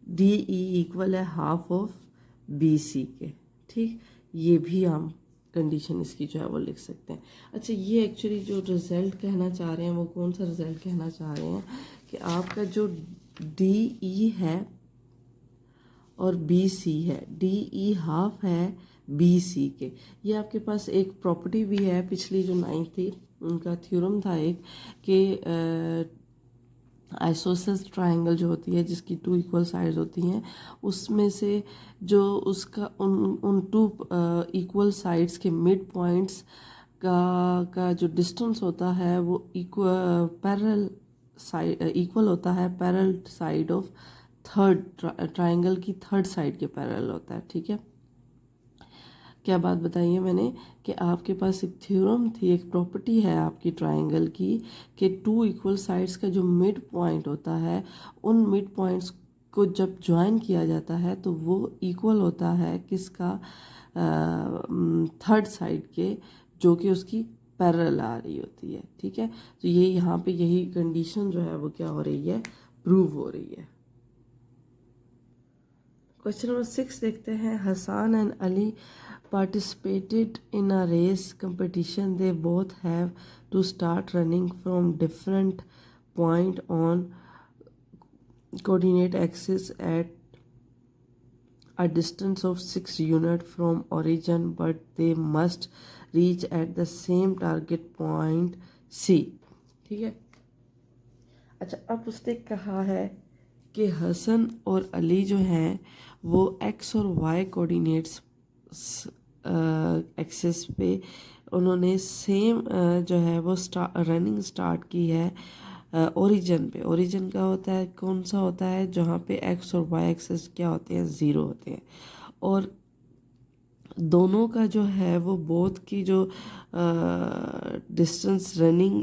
डी ई इक्वल है हाफ ऑफ बी सी के, ठीक। ये भी हम कंडीशन इसकी जो है वो लिख सकते हैं। अच्छा, ये एक्चुअली जो रिज़ल्ट कहना चाह रहे हैं वो कौन सा रिज़ल्ट कहना चाह रहे हैं कि आपका जो डी ई है और बी सी है, डी ई हाफ है बी सी के। ये आपके पास एक प्रॉपर्टी भी है, पिछली जो 9th थी उनका थ्योरम था एक कि आइसोसेलेस ट्रायंगल जो होती है जिसकी 2 इक्वल साइड्स होती हैं, उसमें से जो उसका उन 2 इक्वल साइड्स के मिड पॉइंट्स का जो डिस्टेंस होता है वो पैरेलल साइड इक्वल होता है parallel side of third triangle की थर्ड साइड के पैरेलल होता है, ठीक है। क्या बात बताई है मैंने कि आपके पास एक थ्योरम थी, एक प्रॉपर्टी है आपकी ट्रायंगल की कि 2 इक्वल साइड्स का जो मिड पॉइंट होता है उन मिड पॉइंट्स को जब ज्वाइन किया जाता है तो वो इक्वल होता है किसका, थर्ड साइड के, जो कि उसकी पैरेलल आ रही होती है, ठीक है। तो ये यहाँ पे यही कंडीशन जो है वो क्या हो रही है, प्रूव हो रही है। क्वेश्चन नंबर 6 देखते हैं। Hasan and Ali participated in a race competition. They both have to start running from different point on coordinate axis at a distance of 6 unit from origin, but they must reach at the same target point C, ठीक है। अच्छा, अब उसने कहा है कि हसन और अली जो हैं वो x और y कोऑर्डिनेट्स एक्सेस पे उन्होंने सेम जो है वो रनिंग स्टार्ट की है ओरिजिन पे। ओरिजिन का होता है, कौन सा होता है, जहाँ पे एक्स और वाई एक्सेस क्या होते हैं, ज़ीरो होते हैं। और दोनों का जो है वो बोथ की जो डिस्टेंस रनिंग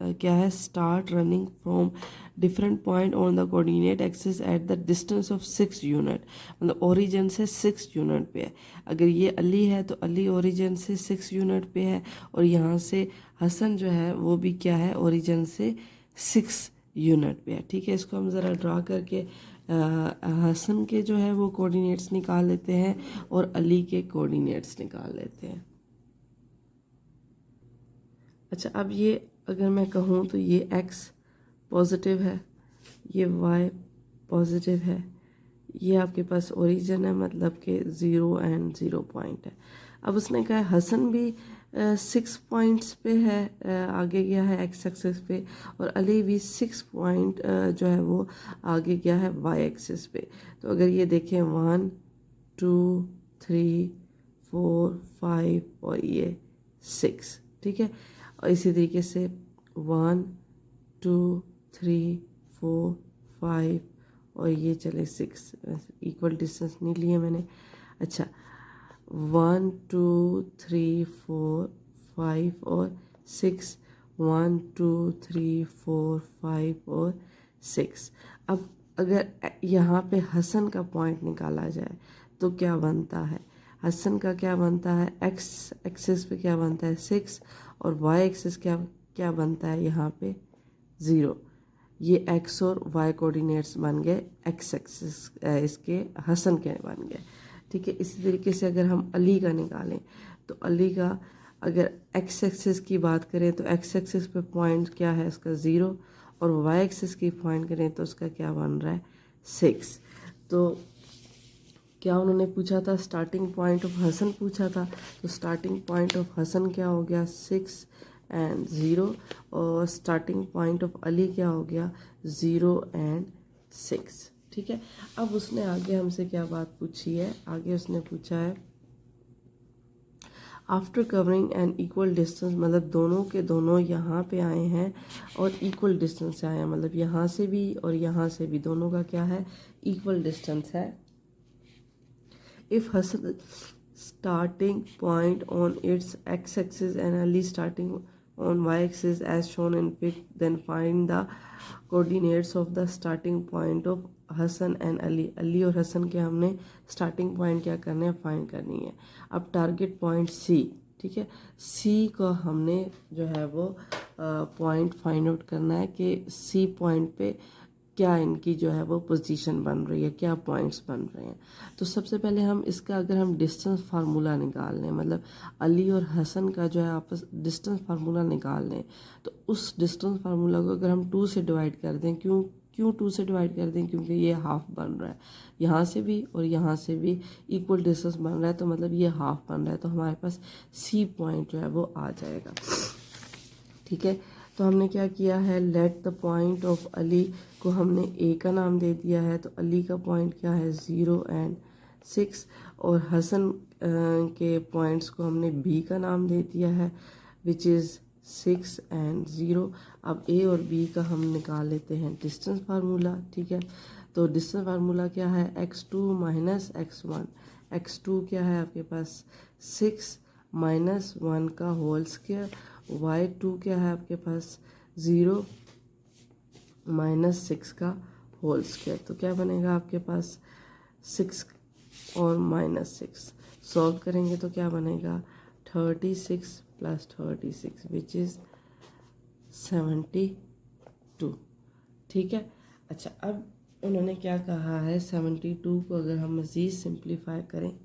क्या है, start running from different point on the coordinate axis at the distance of 6 unit, मतलब ओरिजिन से 6 यूनिट पे है। अगर ये अली है तो अली ओरिजिन से 6 यूनिट पे है, और यहाँ से हसन जो है वो भी क्या है, ओरिजिन से 6 यूनिट पे है, ठीक है। इसको हम ज़रा ड्रा करके हसन के जो है वो कोऑर्डिनेट्स निकाल लेते हैं और अली के कोऑर्डिनेट्स निकाल लेते हैं। अच्छा, अब ये अगर मैं कहूँ तो ये x पॉजिटिव है, ये y पॉजिटिव है, ये आपके पास ओरिजिन है, मतलब कि 0 एंड 0 पॉइंट है। अब उसने कहा हसन भी 6 पॉइंट्स पे है, आगे गया है एक्स एक्सिस पे, और अली भी 6 पॉइंट जो है वो आगे गया है वाई एक्सिस पे। तो अगर ये देखें 1 2 3 4 5 और ये 6, ठीक है। और इसी तरीके से 1 2 3 4 5 और ये चले 6, इक्वल डिस्टेंस नहीं लिए मैंने। अच्छा, 1 2 3 4 5 और 6, 1 2 3 4 5 और 6। अब अगर यहाँ पे हसन का पॉइंट निकाला जाए तो क्या बनता है, हसन का क्या बनता है, एक्स एक्सिस पे क्या बनता है 6, और वाई एक्सिस क्या बनता है यहाँ पे 0। ये एक्स और वाई कोऑर्डिनेट्स बन गए एक्स एक्सिस इसके हसन के बन गए, ठीक है। इसी तरीके से अगर हम अली का निकालें तो अली का अगर एक्स एक्सिस की बात करें तो एक्स एक्सिस पे पॉइंट क्या है इसका 0, और वाई एक्सिस की पॉइंट करें तो उसका क्या बन रहा है 6। तो क्या उन्होंने पूछा था, स्टार्टिंग पॉइंट ऑफ हसन पूछा था, तो स्टार्टिंग पॉइंट ऑफ हसन क्या हो गया 6 एंड 0, और स्टार्टिंग पॉइंट ऑफ अली क्या हो गया 0 एंड 6, ठीक है। अब उसने आगे हमसे क्या बात पूछी है, आगे उसने पूछा है after covering an equal distance, मतलब दोनों के दोनों यहाँ पे आए हैं और इक्वल डिस्टेंस से आए हैं, मतलब यहाँ से भी और यहाँ से भी दोनों का क्या है, इक्वल डिस्टेंस है। If Hasan starting point on its x-axis and Ali starting on y-axis as shown in pic, then find the coordinates of the starting point of Hasan and Ali. Ali और हसन के हमने स्टार्टिंग पॉइंट क्या करने हैं, फाइंड करनी है। अब टारगेट पॉइंट सी, ठीक है, सी को हमने जो है वो पॉइंट फाइंड आउट करना है कि सी पॉइंट पे क्या इनकी जो है वो पोजीशन बन रही है, क्या पॉइंट्स बन रहे हैं। तो सबसे पहले हम इसका अगर हम डिस्टेंस फार्मूला निकाल लें, मतलब अली और हसन का जो है आपस डिस्टेंस फार्मूला निकाल लें, तो उस डिस्टेंस फार्मूला को अगर हम 2 से डिवाइड कर दें, क्यों 2 से डिवाइड कर दें, क्योंकि ये हाफ बन रहा है, यहाँ से भी और यहाँ से भी इक्वल डिस्टेंस बन रहा है, तो मतलब ये हाफ बन रहा है, तो हमारे पास सी पॉइंट जो है वो आ जाएगा। ठीक है, तो हमने क्या किया है, let the point of Ali को हमने ए का नाम दे दिया है, तो अली का पॉइंट क्या है 0 एंड 6, और हसन के पॉइंट्स को हमने बी का नाम दे दिया है विच इज़ 6 एंड 0। अब ए और बी का हम निकाल लेते हैं डिस्टेंस फार्मूला। ठीक है, तो डिस्टेंस फार्मूला क्या है, x2 माइनस x1। x2 क्या है आपके पास 6 माइनस 1 का होल स्क्वायर, y2 क्या है आपके पास 0 माइनस 6 का होल स्क्वायर। तो क्या बनेगा आपके पास 6 और माइनस 6 सॉल्व करेंगे तो क्या बनेगा 36 प्लस 36 विच इज़ 72। ठीक है, अच्छा अब उन्होंने क्या कहा है 72 को अगर हम मज़ीद सिंप्लीफाई करें,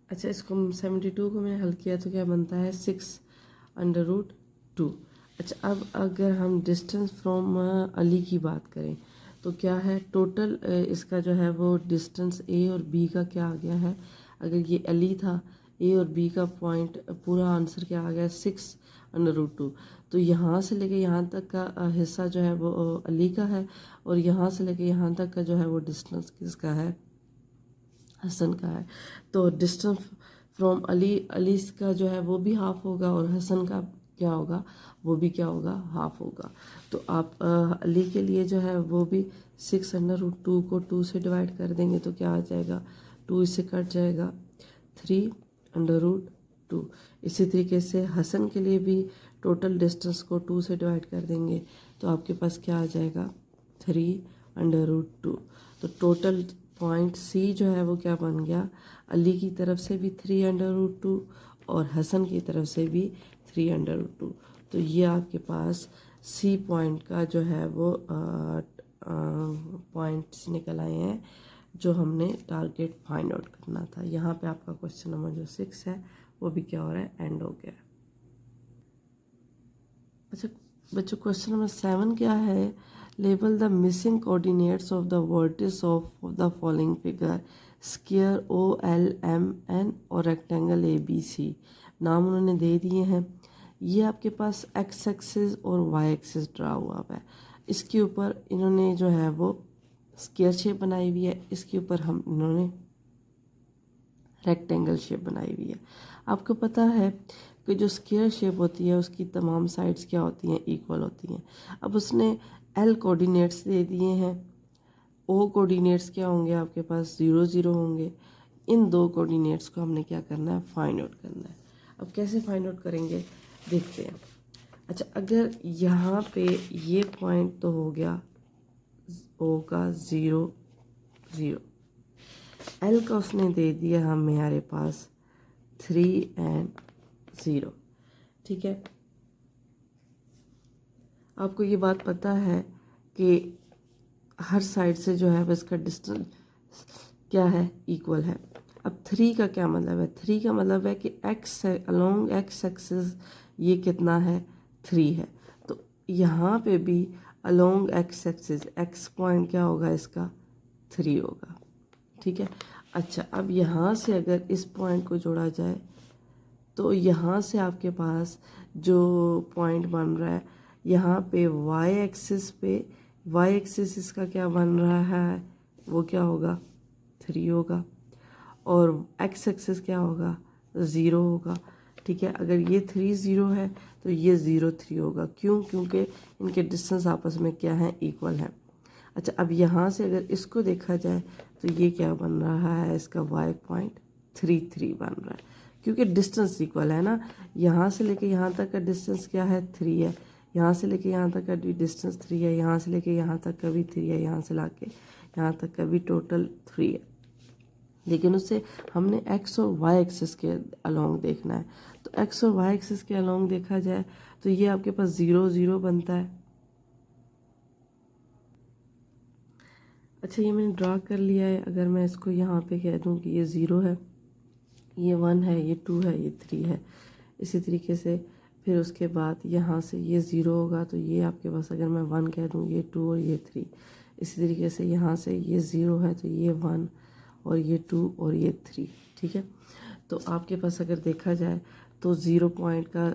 अच्छा इसको 72 को मैंने हल किया तो क्या बनता है 6√2। अच्छा अब अगर हम डिस्टेंस फ्रॉम अली की बात करें तो क्या है टोटल इसका जो है वो डिस्टेंस ए और बी का क्या आ गया है, अगर ये अली था ए और बी का पॉइंट पूरा आंसर क्या आ गया 6√2। तो यहाँ से लेके यहाँ तक का हिस्सा जो है वो अली का है और यहाँ से लेके यहाँ तक का जो है वो डिस्टेंस किसका है, हसन का है। तो डिस्टेंस फ्रॉम अली का जो है वो भी हाफ होगा और हसन का क्या होगा, वो भी क्या होगा, हाफ होगा। तो आप अली के लिए जो है वो भी 6√2 को 2 से डिवाइड कर देंगे तो क्या आ जाएगा, 2 इससे कट जाएगा 3√2। इसी तरीके से हसन के लिए भी टोटल डिस्टेंस को 2 से डिवाइड कर देंगे तो आपके पास क्या आ जाएगा 3√2। तो टोटल पॉइंट सी जो है वो क्या बन गया, अली की तरफ से भी 3√2 और हसन की तरफ से भी 3√2। तो ये आपके पास सी पॉइंट का जो है वो पॉइंट्स निकल आए हैं जो हमने टारगेट फाइंड आउट करना था। यहाँ पे आपका क्वेश्चन नंबर जो 6 है वो भी क्या हो रहा है, एंड हो गया। अच्छा बच्चों क्वेश्चन नंबर 7 क्या है, label the missing coordinates of the vertices of the following figure square OLMN और रेक्टेंगल ABC। नाम उन्होंने दे दिए हैं। ये आपके पास एक्स एक्सिस और वाई एक्सिस ड्रा हुआ है, इसके ऊपर इन्होंने जो है वो स्क्वायर शेप बनाई हुई है, इसके ऊपर हम इन्होंने रेक्टेंगल शेप बनाई हुई है। आपको पता है कि जो स्क्वायर शेप होती है उसकी तमाम साइड्स क्या होती हैं, इक्वल होती हैं। अब उसने L कोऑर्डिनेट्स दे दिए हैं, O कोऑर्डिनेट्स क्या होंगे आपके पास 0 0 होंगे। इन दो कोऑर्डिनेट्स को हमने क्या करना है, फाइंड आउट करना है। अब कैसे फाइंड आउट करेंगे देखते हैं। अच्छा अगर यहाँ पे ये पॉइंट तो हो गया O का 0 0, L का उसने दे दिया हमारे पास 3 एंड 0। ठीक है, आपको ये बात पता है कि हर साइड से जो है इसका डिस्टेंस क्या है, इक्वल है। अब 3 का क्या मतलब है, 3 का मतलब है कि एक्स अलोंग एक्स एक्सिस ये कितना है 3 है। तो यहाँ पे भी along x axis x point क्या होगा इसका 3 होगा। ठीक है, अच्छा अब यहाँ से अगर इस पॉइंट को जोड़ा जाए तो यहाँ से आपके पास जो पॉइंट बन रहा है यहाँ पे वाई एक्सिस इसका क्या बन रहा है, वो क्या होगा 3 होगा, और एक्स एक्सिस क्या होगा ज़ीरो होगा, ठीक है। अगर ये 3 ज़ीरो है तो ये 0 3 होगा, क्यों? क्योंकि इनके डिस्टेंस आपस में क्या है, इक्वल है। अच्छा, अब यहाँ से अगर इसको देखा जाए तो ये क्या बन रहा है, इसका y.33 बन रहा है, क्योंकि डिस्टेंस इक्वल है ना। यहाँ से लेके यहाँ तक का डिस्टेंस क्या है, 3 है। यहाँ से लेके यहाँ तक का भी डिस्टेंस 3 है। यहाँ से लेके यहाँ तक का भी 3 है। यहाँ से लाके यहाँ तक का भी टोटल 3 है। लेकिन उससे हमने x और y एक्सिस के अलोंग देखना है, तो x और y एक्सिस के अलोंग देखा जाए तो ये आपके पास 0 0 बनता है। अच्छा, ये मैंने ड्रा कर लिया है। अगर मैं इसको यहाँ पे कह दूँ कि ये 0 है, ये 1 है, ये 2 है, ये 3 है, इसी तरीके से फिर उसके बाद यहाँ से ये 0 होगा तो ये आपके पास, अगर मैं 1 कह दूँ, ये 2 और ये 3, इसी तरीके से यहाँ से ये 0 है तो ये 1 और ये 2 और ये 3, ठीक है। तो आपके पास अगर देखा जाए तो 0 पॉइंट का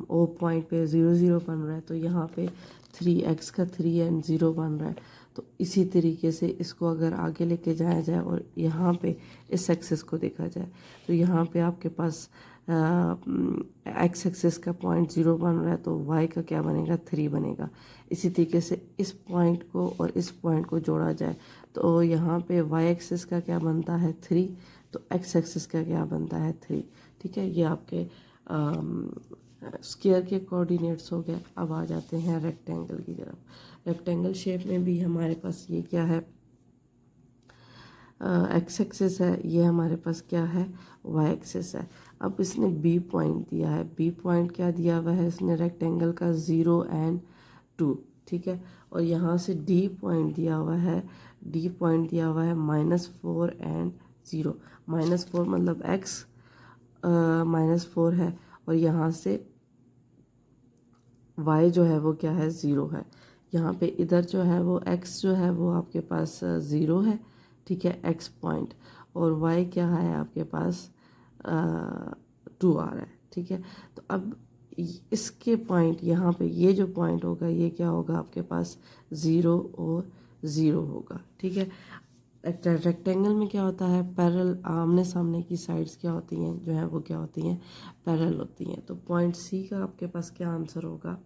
ओ पॉइंट पे 0 0 बन रहा है, तो यहाँ पे 3x का 3 एंड 0 बन रहा है। तो इसी तरीके से इसको अगर आगे लेके जाया जाए और यहाँ पे इस एक्सिस को देखा जाए तो यहाँ पे आपके पास एक्स एक्सिस का पॉइंट 0 बन रहा है, तो y का क्या बनेगा, 3 बनेगा। इसी तरीके से इस पॉइंट को और इस पॉइंट को जोड़ा जाए तो यहाँ पे y एक्सिस का क्या बनता है, 3, तो x एक्सिस का क्या बनता है, 3, ठीक है। ये आपके स्क्वायर के कोऑर्डिनेट्स हो गए। अब आ जाते हैं रेक्टेंगल की तरफ। रेक्टेंगल शेप में भी हमारे पास ये क्या है, एक्स एक्सिस है, ये हमारे पास क्या है, वाई एक्सिस है। अब इसने बी पॉइंट दिया है, बी पॉइंट क्या दिया हुआ है इसने, रेक्टेंगल का 0 एंड 2, ठीक है। और यहाँ से डी पॉइंट दिया हुआ है, डी पॉइंट दिया हुआ है -4 एंड 0। -4 मतलब एक्स -4 है, और यहाँ से y जो है वो क्या है, 0 है। यहाँ पे इधर जो है वो x जो है वो आपके पास 0 है, ठीक है, x पॉइंट, और y क्या है आपके पास 2 आ रहा है, ठीक है। तो अब इसके पॉइंट यहाँ पे ये जो पॉइंट होगा ये क्या होगा आपके पास, 0 और 0 होगा, ठीक है। रेक्टेंगल में क्या होता है, पैरेलल, आमने सामने की साइड्स क्या होती हैं, जो है वो क्या होती हैं, पैरेलल होती हैं। तो पॉइंट सी का आपके पास क्या आंसर होगा,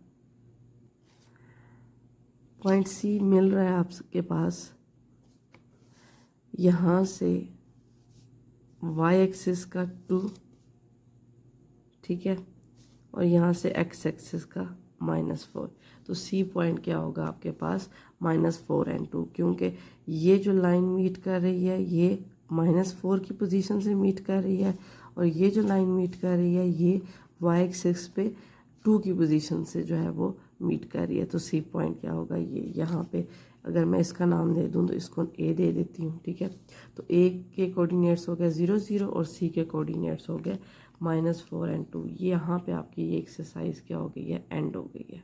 पॉइंट सी मिल रहा है आपके पास यहाँ से y एक्सिस का 2, ठीक है, और यहाँ से x एक्सिस का -4। तो सी पॉइंट क्या होगा आपके पास, -4 एंड 2, क्योंकि ये जो लाइन मीट कर रही है ये -4 की पोजीशन से मीट कर रही है, और ये जो लाइन मीट कर रही है ये y एक्सिस पे 2 की पोजीशन से जो है वो मीट कर रही है। तो सी पॉइंट क्या होगा, ये यहाँ पे अगर मैं इसका नाम दे दूँ तो इसको ए दे देती हूँ, ठीक है। तो ए के कोऑर्डिनेट्स हो गए 0 0 और सी के कोऑर्डिनेट्स हो गए -4 एंड 2। ये यहाँ पे आपकी ये एक्सरसाइज क्या हो गई है, एंड हो गई है।